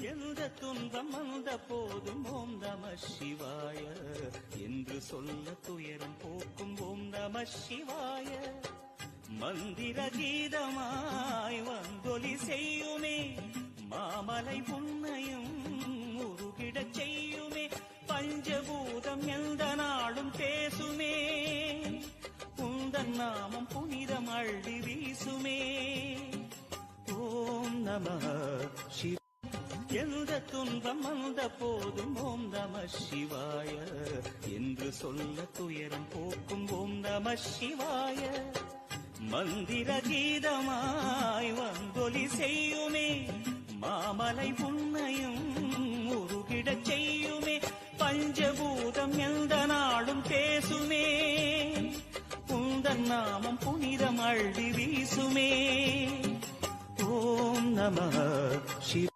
எந்த துன்பம் வந்த போதும் ஓம் நம சிவாய என்று சொல்ல துயரம் போக்கும் ஓம் நம சிவாய. மந்திர கீதமாய் வந்தொலி செய்யுமே, மாமலை புன்னையும் உருகிடச் செய்யுமே, பஞ்சபூதம் எந்த நாளும் பேசுமே, உந்தன் நாமம் புனிதம் அள்ளி வீசுமே. ஓம் நம சிவாய. எந்த துன்பம் வந்த போதும் ஓம் நம சிவாய என்று சொல்ல துயரம் போக்கும் ஓம் நம சிவாய. மந்திர கீதமாய் வந்தொலி செய்யுமே, மாமலை புன்னையும் உருகிடச் செய்யுமே, பஞ்சபூதம் எந்த நாளும் பேசுமே, உந்தன் நாமம் புனிதம் அள்ளி வீசுமே. ஓம் நம சிவாய.